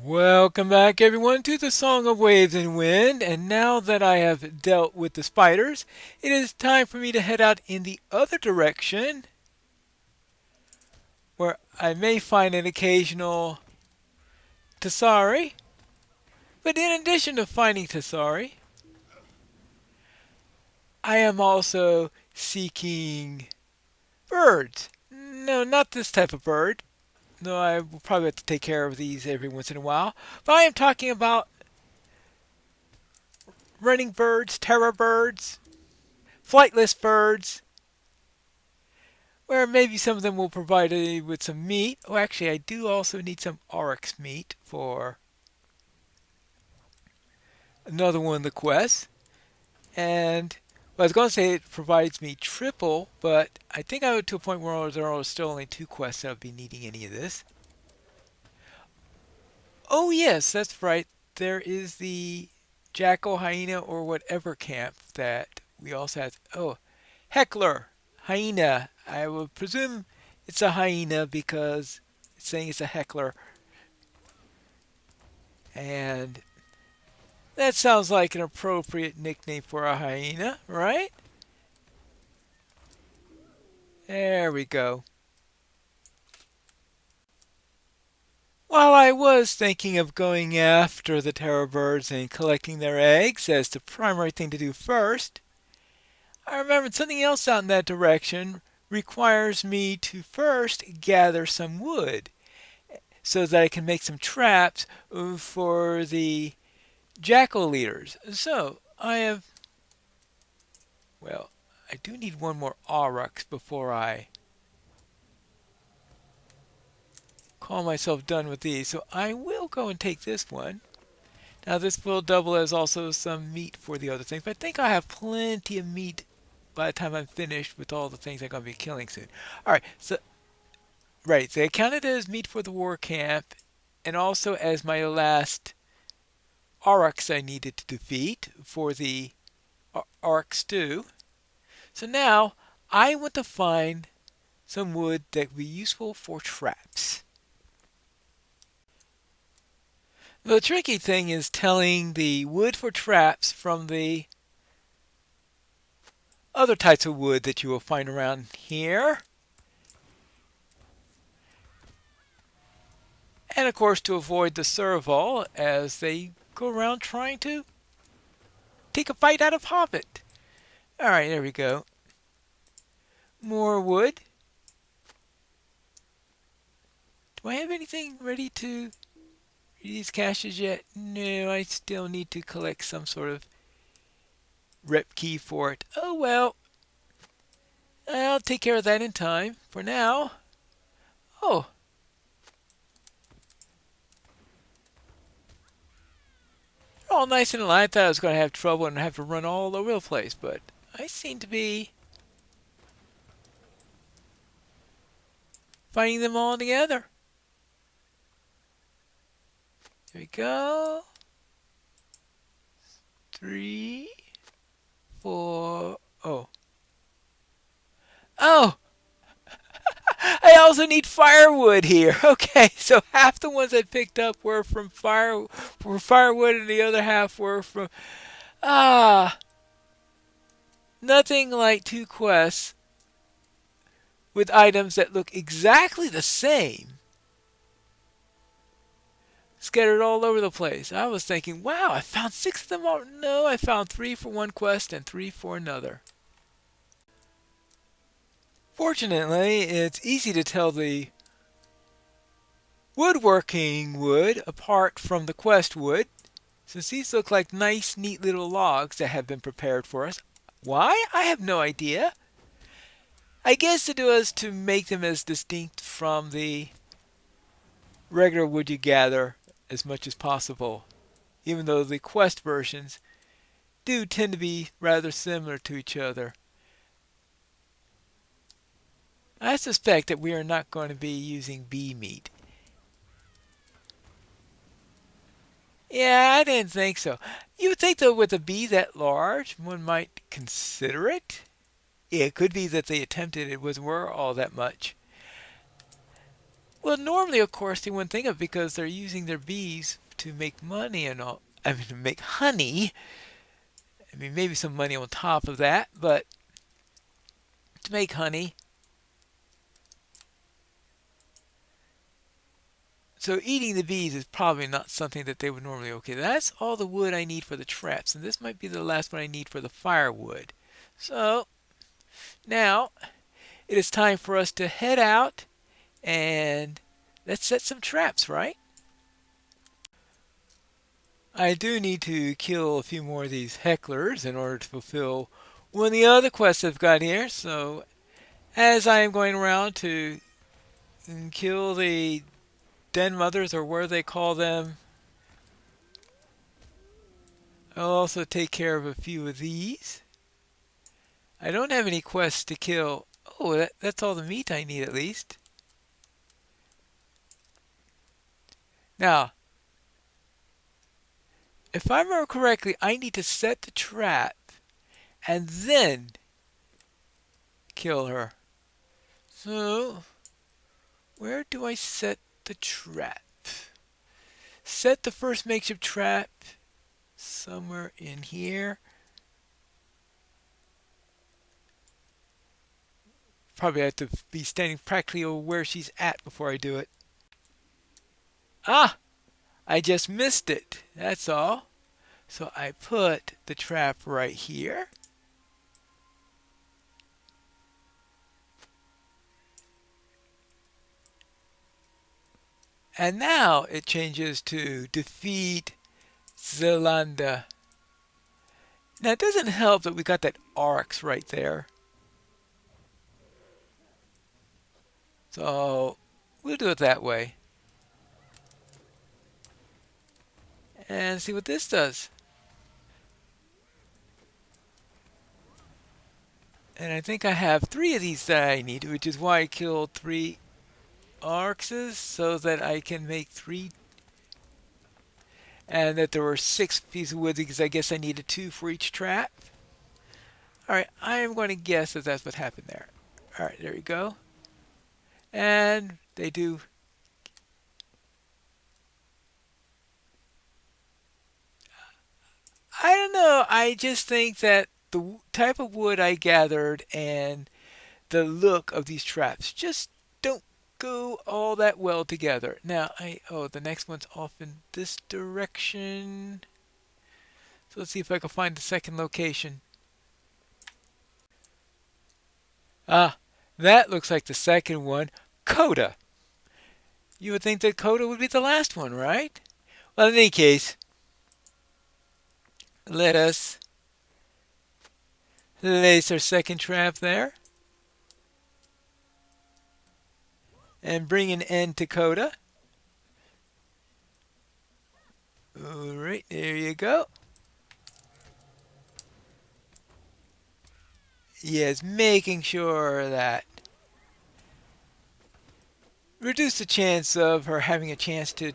Welcome back, everyone, to the Song of Waves and Wind. And now that I have dealt with the spiders, it is time for me to head out in the other direction, where I may find an occasional Tassari. But in addition to finding Tassari, I am also seeking birds. No, not this type of bird. No, I will probably have to take care of these every once in a while. But I am talking about running birds, terror birds, flightless birds, where maybe some of them will provide me with some meat. Oh, actually, I do also need some oryx meat for another one of the quests. And well, I was going to say it provides me triple, but I think I would to a point where there are still only two quests that I'll be needing any of this. Oh, yes, that's right. There is the jackal, hyena, or whatever camp that we also have. Oh, heckler, hyena. I would presume it's a hyena because it's saying it's a heckler. And that sounds like an appropriate nickname for a hyena, right? There we go. While I was thinking of going after the terror birds and collecting their eggs as the primary thing to do first, I remembered something else out in that direction requires me to first gather some wood so that I can make some traps for the jackal leaders. So I have, well, I do need one more aurochs before I call myself done with these. So I will go and take this one. Now this will double as also some meat for the other things. But I think I have plenty of meat by the time I'm finished with all the things I'm going to be killing soon. Alright, so right, so I counted it as meat for the war camp and also as my last aurochs I needed to defeat for the auroch stew. So now I want to find some wood that would be useful for traps. The tricky thing is telling the wood for traps from the other types of wood that you will find around here. And of course to avoid the serval as they go around trying to take a bite out of Hobbit. Alright, there we go. More wood. Do I have anything ready to these caches yet? No, I still need to collect some sort of rep key for it. Oh well, I'll take care of that in time. For now, oh, they're all nice and alive. I thought I was going to have trouble and have to run all over the place, but I seem to be finding them all together. There we go. 3, 4. Oh. Oh! I also need firewood here. Okay, so half the ones I picked up were from firewood and the other half were from ah, nothing like two quests with items that look exactly the same scattered all over the place. I was thinking, wow, I found 6 of them. All. No, I found 3 for one quest and 3 for another. Fortunately, it's easy to tell the woodworking wood apart from the quest wood, since these look like nice, neat little logs that have been prepared for us. Why? I have no idea. I guess it was to make them as distinct from the regular wood you gather as much as possible, even though the quest versions do tend to be rather similar to each other. I suspect that we are not going to be using bee meat. Yeah, I didn't think so. You would think, though, with a bee that large, one might consider it. Yeah, it could be that they attempted it wasn't worth all that much. Well, normally, of course, they wouldn't think of it because they're using their bees to make money and all. I mean, to make honey. I mean, maybe some money on top of that, but to make honey. So eating the bees is probably not something that they would normally. Okay, that's all the wood I need for the traps, and this might be the last one I need for the firewood. So now it is time for us to head out and let's set some traps, right? I do need to kill a few more of these hecklers in order to fulfill one of the other quests I've got here. So as I am going around to kill the den mothers or where they call them, I'll also take care of a few of these. I don't have any quests to kill. Oh, that's all the meat I need at least. Now, if I remember correctly, I need to set the trap and then kill her. So, where do I set the trap? Set the first makeshift trap somewhere in here. Probably have to be standing practically over where she's at before I do it. Ah! I just missed it. That's all. So I put the trap right here. And now it changes to defeat Zelanda. Now it doesn't help that we got that arcs right there. So we'll do it that way. And see what this does. And I think I have 3 of these that I need, which is why I killed 3 arcs so that I can make 3. And that there were 6 pieces of wood because I guess I needed 2 for each trap. Alright, I am going to guess that that's what happened there. Alright, there you go. And they do. I don't know. I just think that the type of wood I gathered and the look of these traps just don't go all that well together. Now, the next one's off in this direction. So let's see if I can find the second location. Ah, that looks like the second one. Coda. You would think that Coda would be the last one, right? Well, in any case, let us place our second trap there and bring an end to Coda. Alright, there you go. Yes, making sure that reduce the chance of her having a chance to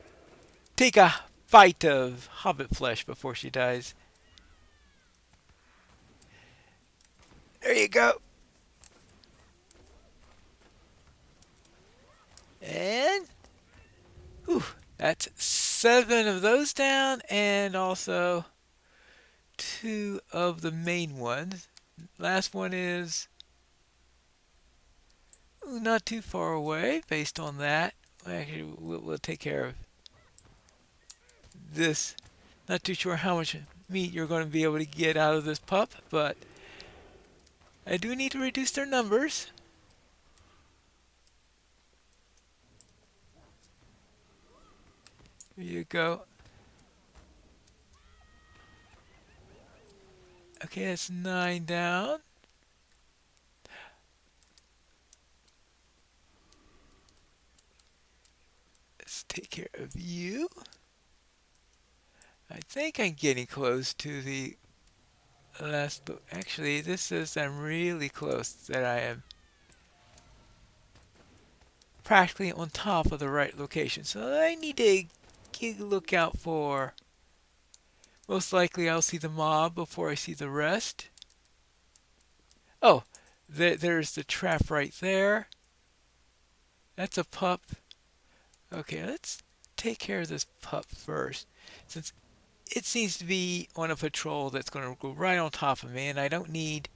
take a bite of hobbit flesh before she dies. There you go. And whew, that's 7 of those down, and also 2 of the main ones. Last one is not too far away based on that. Actually, we'll take care of this. Not too sure how much meat you're going to be able to get out of this pup, but I do need to reduce their numbers. Here you go. Okay, that's 9 down. Let's take care of you. I think I'm getting close to the last. Actually, this says I'm really close, that I am practically on top of the right location. So I need to look out for. Most likely I'll see the mob before I see the rest. Oh, there's the trap right there. That's a pup. Okay, let's take care of this pup first, since it seems to be on a patrol that's going to go right on top of me, and I don't need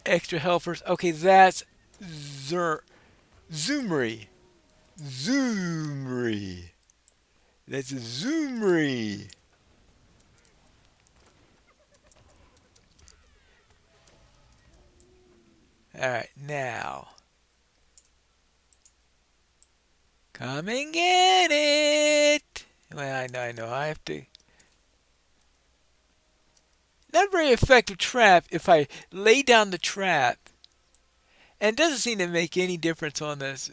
extra helpers. Okay, that's Zer Zoomri. Zoomri. That's Zoomri. Alright, now. Come and get it! Well, I know. I have to. Not a very effective trap if I lay down the trap. And it doesn't seem to make any difference on this.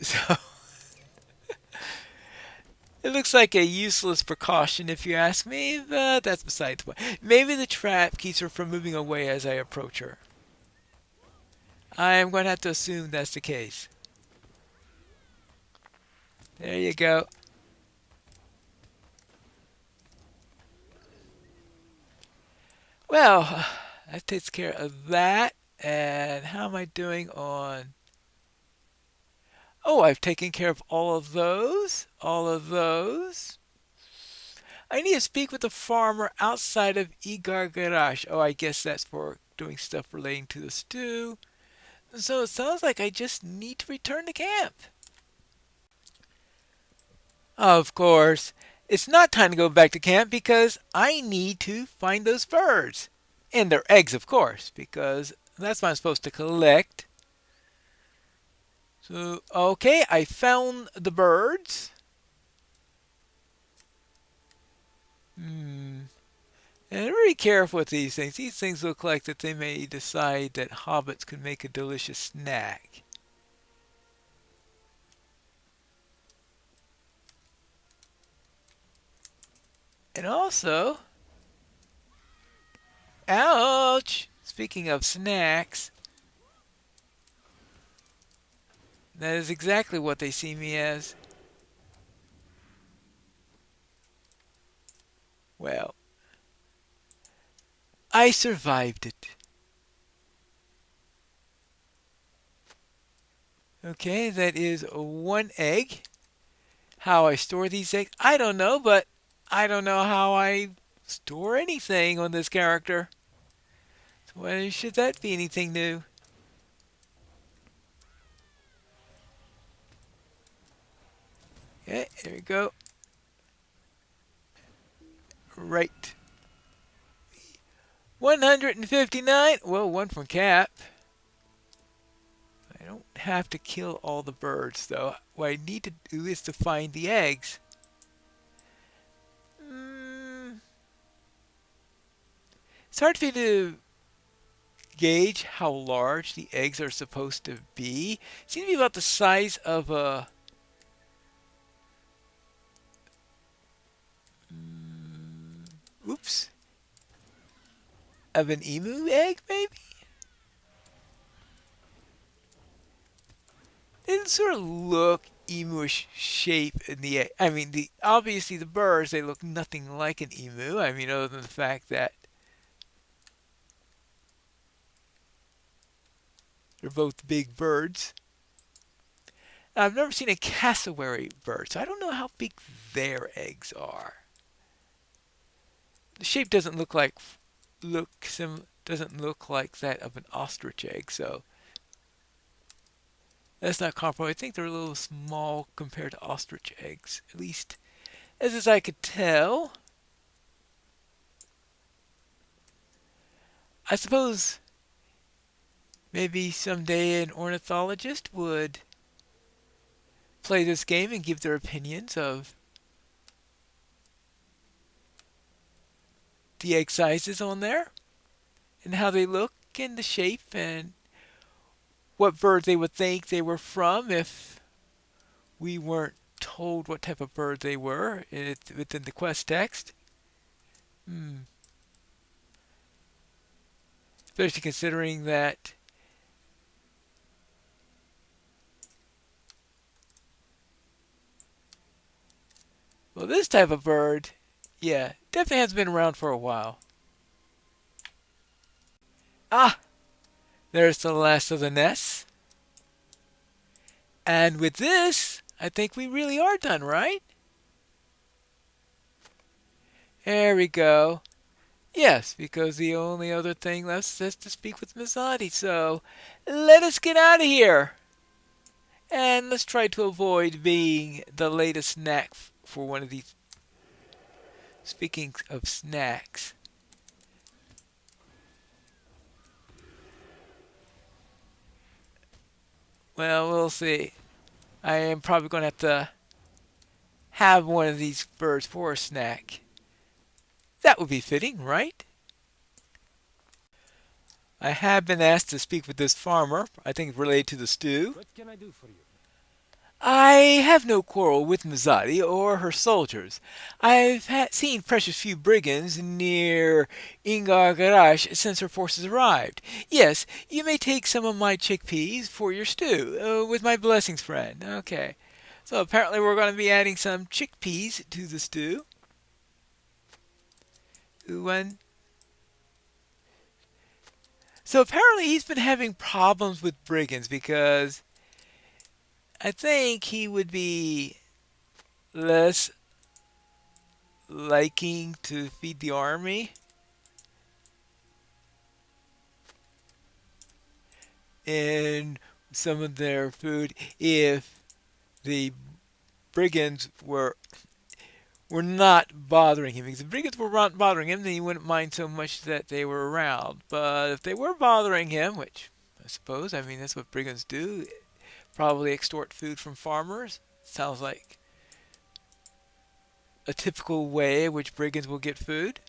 So it looks like a useless precaution if you ask me, but that's beside the point. Maybe the trap keeps her from moving away as I approach her. I am going to have to assume that's the case. There you go. Well, that takes care of that. And how am I doing on... Oh, I've taken care of all of those. All of those. I need to speak with the farmer outside of Igar Garage. Oh, I guess that's for doing stuff relating to the stew. So it sounds like I just need to return to camp. Of course, it's not time to go back to camp because I need to find those birds. And their eggs, of course, because that's what I'm supposed to collect. So, okay, I found the birds. Hmm. And I'm very careful with these things. These things look like that they may decide that hobbits could make a delicious snack. And also, ouch! Speaking of snacks, that is exactly what they see me as. Well, I survived it. Okay, that is one egg. How I store these eggs, I don't know, but I don't know how I store anything on this character. So why should that be anything new? Okay, there we go. Right. 159. Well, one from Cap. I don't have to kill all the birds, though. What I need to do is to find the eggs. Mm, it's hard for me to gauge how large the eggs are supposed to be. It seems to be about the size of a... Oops. Of an emu egg, maybe? They sort of look emu-ish shape in the egg. I mean, obviously the birds, they look nothing like an emu. I mean, other than the fact that they're both big birds. I've never seen a cassowary bird, so I don't know how big their eggs are. The shape doesn't doesn't look like that of an ostrich egg, so that's not comparable. I think they're a little small compared to ostrich eggs, at least as I could tell. I suppose maybe someday an ornithologist would play this game and give their opinions of the egg sizes on there and how they look and the shape and what bird they would think they were from if we weren't told what type of bird they were within the quest text. Hmm. Especially considering that well, this type of bird, yeah, definitely has been around for a while. Ah, there's the last of the nests. And with this, I think we really are done, right? There we go. Yes, because the only other thing left is to speak with Mizati. So let us get out of here. And let's try to avoid being the latest snack for one of these. Speaking of snacks, well, we'll see. I am probably going to have to have one of these birds for a snack. That would be fitting, right? I have been asked to speak with this farmer, I think related to the stew. What can I do for you? I have no quarrel with Mizadi or her soldiers. Seen precious few brigands near Ingar Garage since her forces arrived. Yes, you may take some of my chickpeas for your stew, with my blessings, friend. Okay. So apparently we're going to be adding some chickpeas to the stew. When So apparently he's been having problems with brigands because I think he would be less liking to feed the army and some of their food if the brigands were not bothering him. Because if brigands were not bothering him, then he wouldn't mind so much that they were around. But if they were bothering him, which I suppose, I mean, that's what brigands do, probably extort food from farmers. Sounds like a typical way in which brigands will get food.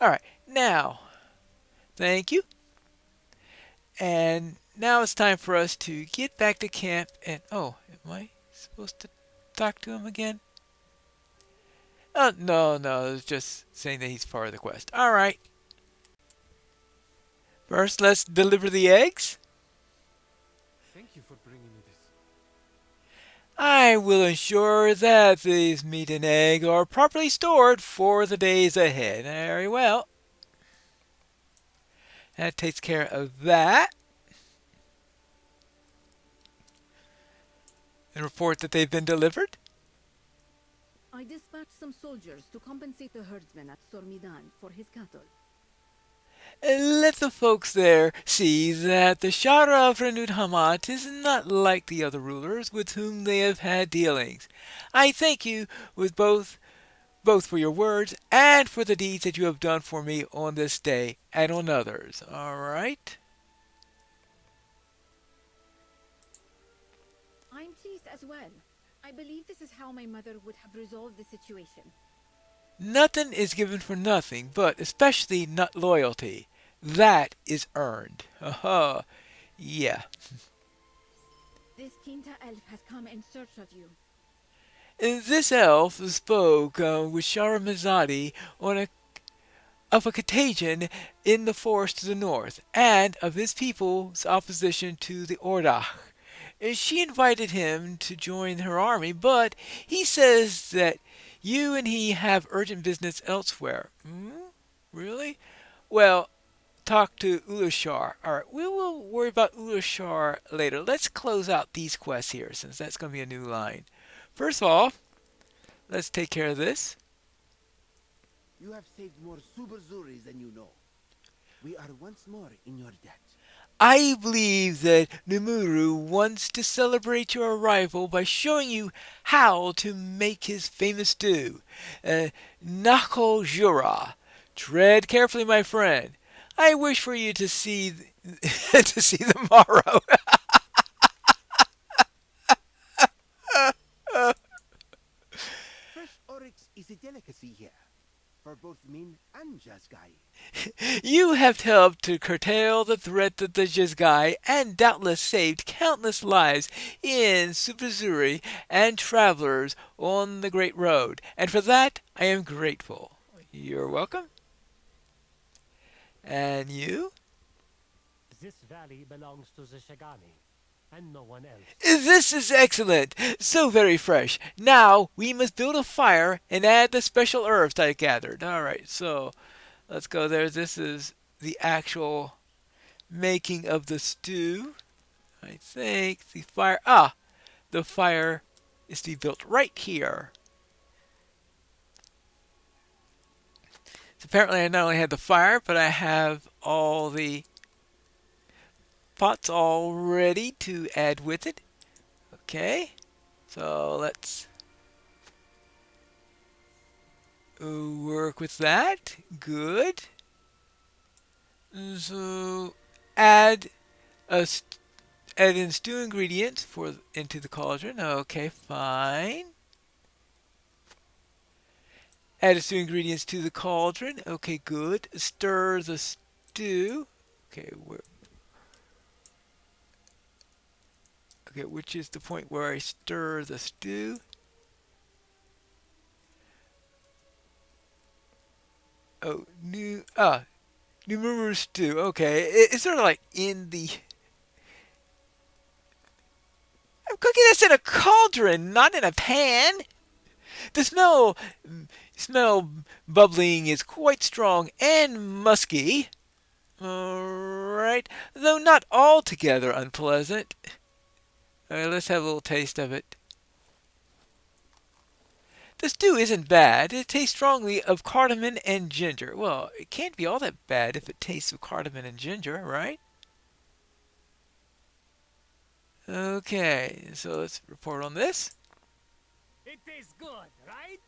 All right, now, thank you. And now it's time for us to get back to camp. And oh, am I supposed to talk to him again? Oh, no, no, it's just saying that he's part of the quest. All right. First, let's deliver the eggs. Thank you for bringing me this. I will ensure that these meat and egg are properly stored for the days ahead. Very well. That takes care of that. And report that they've been delivered. I dispatched some soldiers to compensate the herdsman at Sormidan for his cattle. And let the folks there see that the Shara of Renewed Hamat is not like the other rulers with whom they have had dealings. I thank you with both for your words and for the deeds that you have done for me on this day and on others. All right? I'm pleased as well. I believe this is how my mother would have resolved the situation. Nothing is given for nothing, but especially not loyalty. That is earned. Haha. Yeah. This Quinta elf has come in search of you. And this elf spoke with Sharamazadi on of a contagion in the forest to the north, and of his people's opposition to the Ordach. She invited him to join her army, but he says that you and he have urgent business elsewhere. Hmm? Really? Well, talk to Ulashar. Alright, we will worry about Ulashar later. Let's close out these quests here, since that's going to be a new line. First of all, let's take care of this. You have saved more Suberzuris than you know. We are once more in your debt. I believe that Numuru wants to celebrate your arrival by showing you how to make his famous stew. Nako Jura. Tread carefully, my friend. I wish for you to see to see the morrow. Fresh oryx is a delicacy here, for both Min and Jazgai. You have helped to curtail the threat of the Jizgai and doubtless saved countless lives in Supazuri and travelers on the Great Road, and for that I am grateful. You're welcome. And you? This valley belongs to the Zajani, and no one else. This is excellent! So very fresh. Now we must build a fire and add the special herbs I gathered. Alright, so let's go there. This is the actual making of the stew. I think the fire. Ah! the fire is to be built right here. So apparently I not only have the fire, but I have all the pots all ready to add with it. Okay, so let's work with that. Good. So add add in stew ingredients into the cauldron. Okay, fine. Add the stew ingredients to the cauldron. Okay, good. Stir the stew. Okay, which is the point where I stir the stew? Oh, new stew. Okay, it's sort of like in the. I'm cooking this in a cauldron, not in a pan. The smell bubbling is quite strong and musky. Alright, though not altogether unpleasant. Alright, let's have a little taste of it. The stew isn't bad. It tastes strongly of cardamom and ginger. Well, it can't be all that bad if it tastes of cardamom and ginger, right? Okay, so let's report on this. It tastes good, right?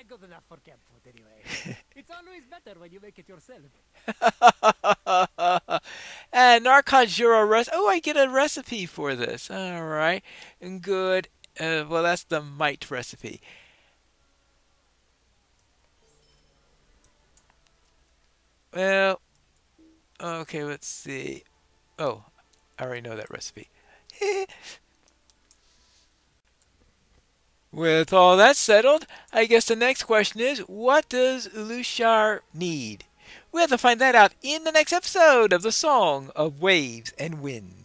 Good enough for camp food anyway. It's always better when you make it yourself. And Narcojura recipe. Oh, I get a recipe for this. All right, and good. Well, that's the mite recipe. Well, okay, let's see. Oh, I already know that recipe. With all that settled, I guess the next question is, what does Ulushar need? We have to find that out in the next episode of the Song of Waves and Winds.